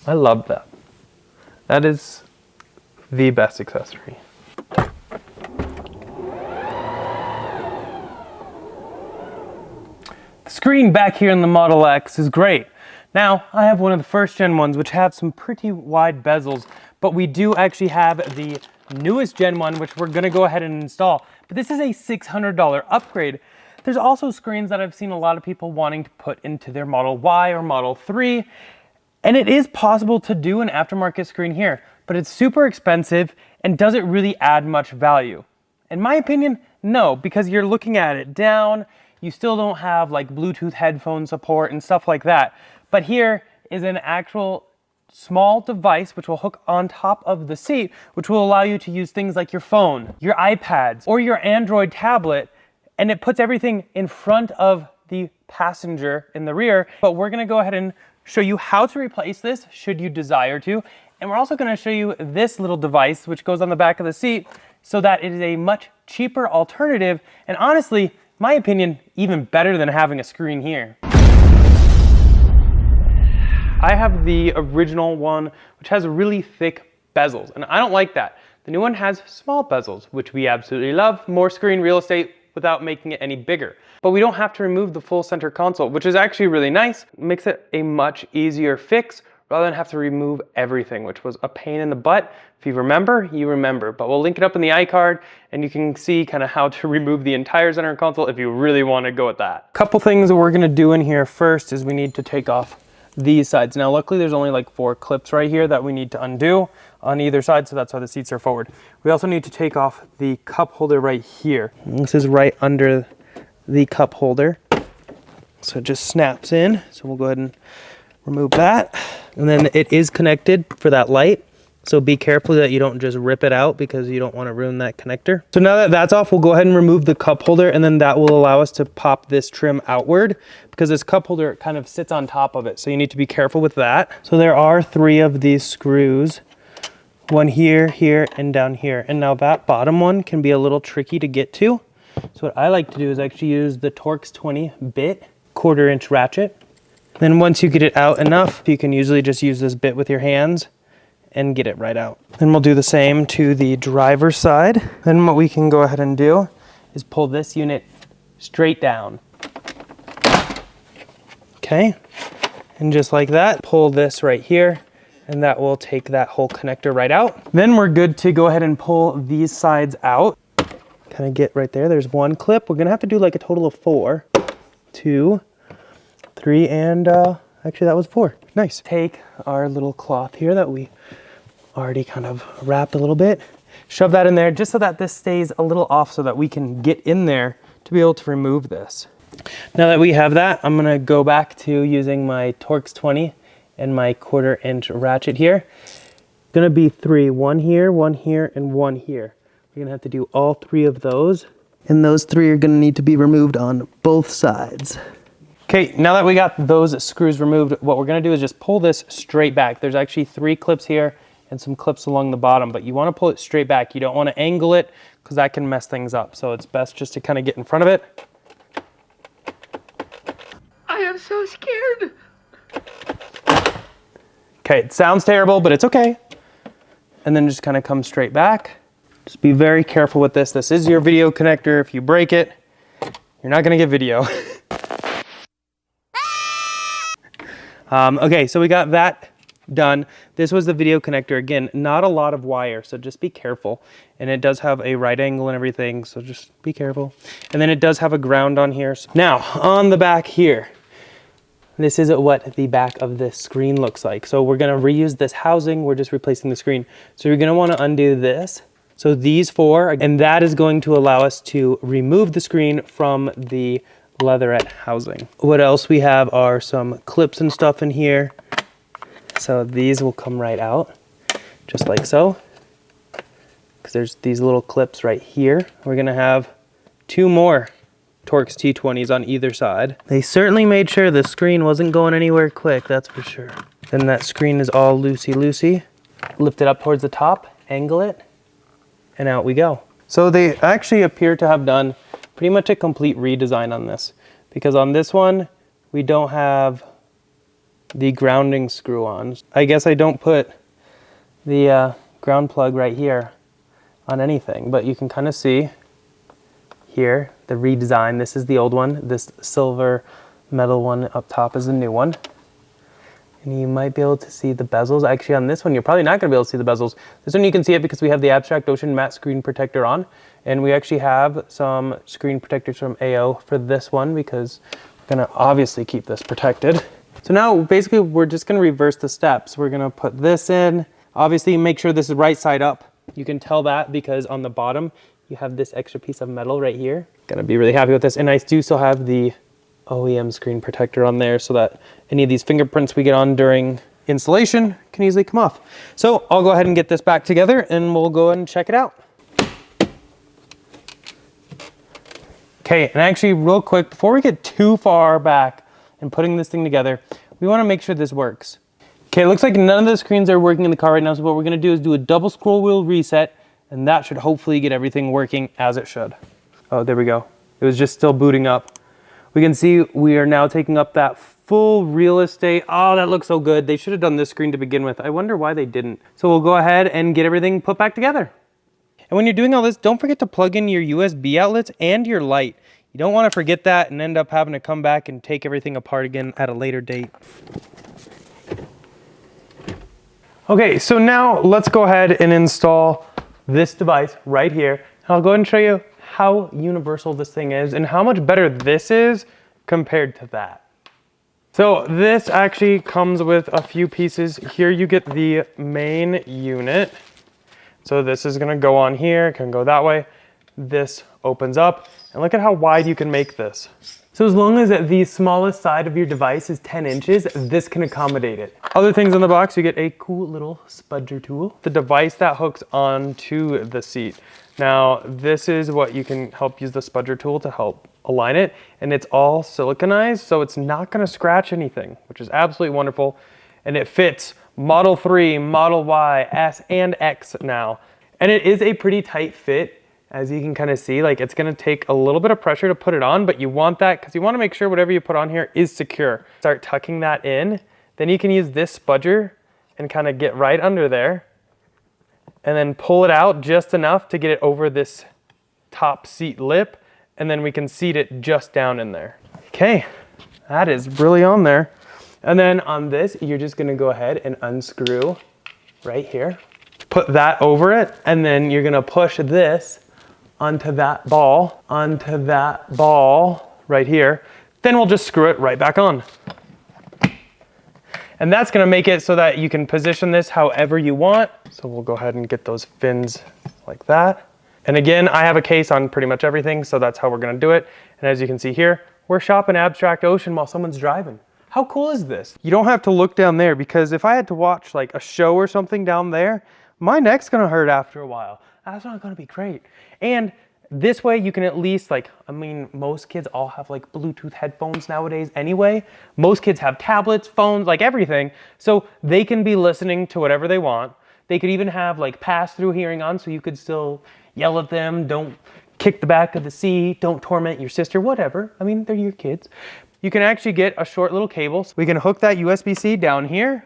I love that. That is the best accessory. The screen back here in the Model X is great. Now, I have one of the first gen ones which have some pretty wide bezels, but we do actually have the newest gen one which we're gonna go ahead and install. But this is a $600 upgrade. There's also screens that I've seen a lot of people wanting to put into their Model Y or Model 3, and it is possible to do an aftermarket screen here, but it's super expensive and does it really add much value? In my opinion, no, because you're looking at it down, you still don't have like Bluetooth headphone support and stuff like that. But here is an actual small device which will hook on top of the seat, which will allow you to use things like your phone, your iPads, or your Android tablet, and it puts everything in front of the passenger in the rear. But we're gonna go ahead and show you how to replace this should you desire to. And we're also gonna show you this little device which goes on the back of the seat so that it is a much cheaper alternative, and honestly, my opinion, even better than having a screen here. I have the original one, which has really thick bezels, and I don't like that. The new one has small bezels, which we absolutely love. More screen real estate without making it any bigger. But we don't have to remove the full center console, which is actually really nice. It makes it a much easier fix rather than have to remove everything, which was a pain in the butt. If you remember, you remember. But we'll link it up in the iCard, and you can see kind of how to remove the entire center console if you really want to go with that. Couple things that we're gonna do in here first is we need to take off these sides. Now, luckily there's only like 4 clips right here that we need to undo on either side, so that's why the seats are forward. We also need to take off the cup holder right here. And this is right under the cup holder. So it just snaps in. So we'll go ahead and remove that. And then it is connected for that light. So be careful that you don't just rip it out because you don't want to ruin that connector. So now that that's off, we'll go ahead and remove the cup holder, and then that will allow us to pop this trim outward because this cup holder kind of sits on top of it. So you need to be careful with that. So there are 3 of these screws, one here, here, and down here. And now that bottom one can be a little tricky to get to. So what I like to do is actually use the Torx 20 bit 1/4 inch ratchet. Then once you get it out enough, you can usually just use this bit with your hands and get it right out. Then we'll do the same to the driver's side. Then what we can go ahead and do is pull this unit straight down. Okay, and just like that, pull this right here, and that will take that whole connector right out. Then we're good to go ahead and pull these sides out. Kind of get right there, there's 1 clip. We're gonna have to do like a total of 4, 2, 3, and actually that was 4. Nice. Take our little cloth here that we already kind of wrapped a little bit, shove that in there just so that this stays a little off so that we can get in there to be able to remove this. Now that we have that, I'm gonna go back to using my Torx 20 and my 1/4 inch ratchet here. Gonna be 3, 1 here, 1 here, and 1 here. We're gonna have to do all 3 of those, and those 3 are gonna need to be removed on both sides. Okay, now that we got those screws removed, what we're gonna do is just pull this straight back. There's actually 3 clips here and some clips along the bottom, but you wanna pull it straight back. You don't wanna angle it because that can mess things up. So it's best just to kind of get in front of it. I am so scared. Okay, it sounds terrible, but it's okay. And then just kind of come straight back. Just be very careful with this. This is your video connector. If you break it, you're not gonna get video. Okay, so we got that done. This was the video connector. Again, not a lot of wire, so just be careful. And it does have a right angle and everything, so just be careful. And then it does have a ground on here. Now, on the back here, this is what the back of this screen looks like. So we're gonna reuse this housing, we're just replacing the screen. So you're gonna wanna undo this. So these 4, and that is going to allow us to remove the screen from the leatherette housing. What else we have are some clips and stuff in here. So these will come right out, just like so. Because there's these little clips right here. We're gonna have 2 more Torx T20s on either side. They certainly made sure the screen wasn't going anywhere quick, that's for sure. Then that screen is all loosey-loosey. Lift it up towards the top, angle it, and out we go. So they actually appear to have done pretty much a complete redesign on this, because on this one, we don't have the grounding screw on. I guess I don't put the ground plug right here on anything, but you can kind of see here the redesign. This is the old one. This silver metal one up top is the new one. And you might be able to see the bezels. Actually, on this one, you're probably not going to be able to see the bezels. This one you can see it because we have the Abstract Ocean matte screen protector on. And we actually have some screen protectors from AO for this one because we're going to obviously keep this protected. So now basically we're just going to reverse the steps. We're going to put this in. Obviously make sure this is right side up. You can tell that because on the bottom you have this extra piece of metal right here. Gonna be really happy with this. And I do still have the OEM screen protector on there so that any of these fingerprints we get on during installation can easily come off. So I'll go ahead and get this back together and we'll go ahead and check it out. Okay, and actually real quick, before we get too far back and putting this thing together, we wanna make sure this works. Okay, it looks like none of the screens are working in the car right now, so what we're gonna do is do a double scroll wheel reset, and that should hopefully get everything working as it should. Oh, there we go. It was just still booting up. We can see we are now taking up that full real estate. Oh, that looks so good. They should have done this screen to begin with. I wonder why they didn't. So we'll go ahead and get everything put back together. And when you're doing all this, don't forget to plug in your USB outlets and your light. You don't want to forget that and end up having to come back and take everything apart again at a later date. Okay, so now let's go ahead and install this device right here. I'll go ahead and show you how universal this thing is and how much better this is compared to that. So this actually comes with a few pieces. Here you get the main unit. So this is gonna go on here, can go that way. This opens up, and look at how wide you can make this. So as long as the smallest side of your device is 10 inches, this can accommodate it. Other things in the box, you get a cool little spudger tool. The device that hooks onto the seat. Now, this is what you can help use the spudger tool to help align it. And it's all siliconized, so it's not gonna scratch anything, which is absolutely wonderful. And it fits Model 3, Model Y, S, and X now. And it is a pretty tight fit. As you can kind of see, like it's gonna take a little bit of pressure to put it on, but you want that because you wanna make sure whatever you put on here is secure. Start tucking that in. Then you can use this spudger and kind of get right under there and then pull it out just enough to get it over this top seat lip. And then we can seat it just down in there. Okay, that is really on there. And then on this, you're just gonna go ahead and unscrew right here. Put that over it, and then you're gonna push this onto that ball right here. Then we'll just screw it right back on. And that's gonna make it so that you can position this however you want. So we'll go ahead and get those fins like that. And again, I have a case on pretty much everything, so that's how we're gonna do it. And as you can see here, we're shopping Abstract Ocean while someone's driving. How cool is this? You don't have to look down there because if I had to watch like a show or something down there, my neck's gonna hurt after a while. That's not gonna be great. And this way you can at least most kids all have like Bluetooth headphones nowadays anyway. Most kids have tablets, phones, like everything. So they can be listening to whatever they want. They could even have like pass-through hearing on so you could still yell at them, don't kick the back of the seat, don't torment your sister, whatever. I mean, they're your kids. You can actually get a short little cable. So we can hook that USB-C down here,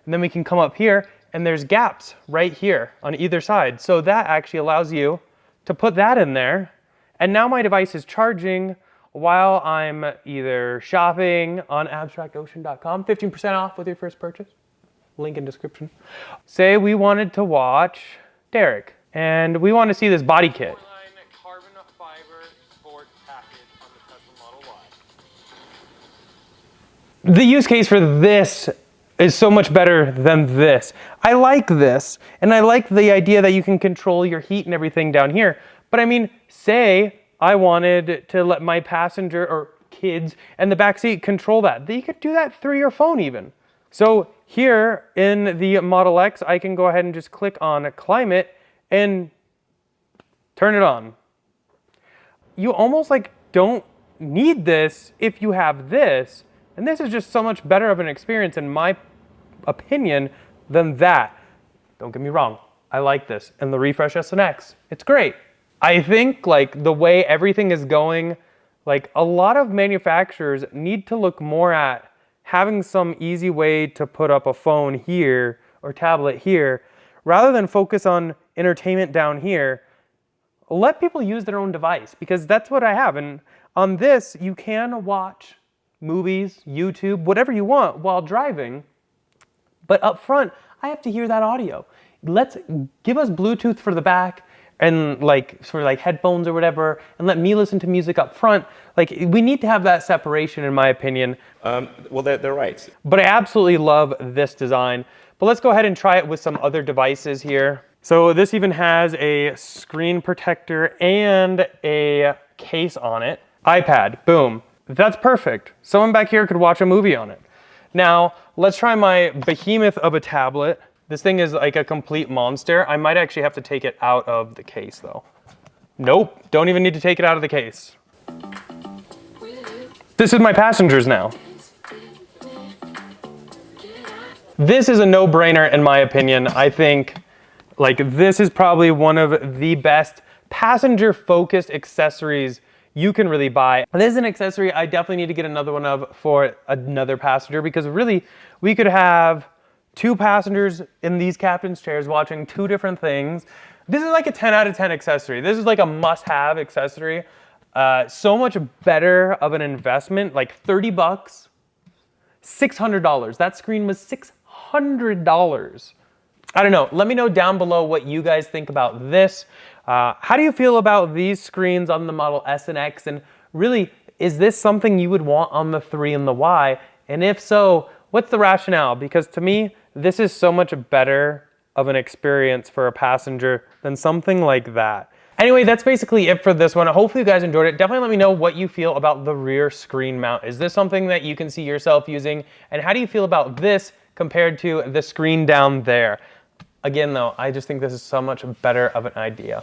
and then we can come up here, and there's gaps right here on either side. So that actually allows you to put that in there. And now my device is charging while I'm either shopping on abstractocean.com, 15% off with your first purchase, link in description. Say we wanted to watch Derek, and we want to see this body kit. Carbon fiber sport package on the Tesla Model Y. The use case for this is so much better than this. I like this, and I like the idea that you can control your heat and everything down here. But I mean, say I wanted to let my passenger or kids in the back seat control that. You could do that through your phone even. So here in the Model X, I can go ahead and just click on climate and turn it on. You almost like don't need this if you have this. And this is just so much better of an experience in my opinion than that. Don't get me wrong, I like this. And the Refresh SNX, it's great. I think like the way everything is going, like a lot of manufacturers need to look more at having some easy way to put up a phone here or tablet here, rather than focus on entertainment down here, let people use their own device, because that's what I have. And on this, you can watch movies, YouTube, whatever you want while driving. But up front, I have to hear that audio. Let's give us Bluetooth for the back and like sort of like headphones or whatever, and let me listen to music up front. Like, we need to have that separation, in my opinion. Well, they're right. But I absolutely love this design. But let's go ahead and try it with some other devices here. So this even has a screen protector and a case on it. iPad, boom. That's perfect. Someone back here could watch a movie on it. Now, let's try my behemoth of a tablet. This thing is like a complete monster. I might actually have to take it out of the case though. Nope, don't even need to take it out of the case. This is my passengers now. This is a no-brainer in my opinion. I think like this is probably one of the best passenger-focused accessories you can really buy. This is an accessory I definitely need to get another one of for another passenger, because really we could have 2 passengers in these captain's chairs watching 2 different things. This is like a 10 out of 10 accessory. This is like a must-have accessory. So much better of an investment, like 30 bucks, $600. That screen was $600. I don't know, let me know down below what you guys think about this. How do you feel about these screens on the Model S and X? And really, is this something you would want on the 3 and the Y? And if so, what's the rationale? Because to me, this is so much better of an experience for a passenger than something like that. Anyway, that's basically it for this one. Hopefully you guys enjoyed it. Definitely let me know what you feel about the rear screen mount. Is this something that you can see yourself using? And how do you feel about this compared to the screen down there? Again though, I just think this is so much better of an idea.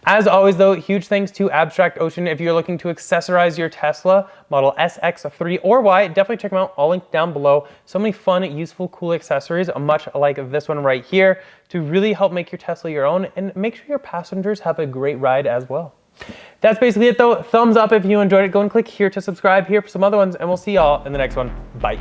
As always though, huge thanks to Abstract Ocean. If you're looking to accessorize your Tesla Model S, X, 3, or Y, definitely check them out, all linked down below. So many fun, useful, cool accessories, much like this one right here, to really help make your Tesla your own and make sure your passengers have a great ride as well. That's basically it though. Thumbs up if you enjoyed it. Go and click here to subscribe here for some other ones, and we'll see y'all in the next one. Bye.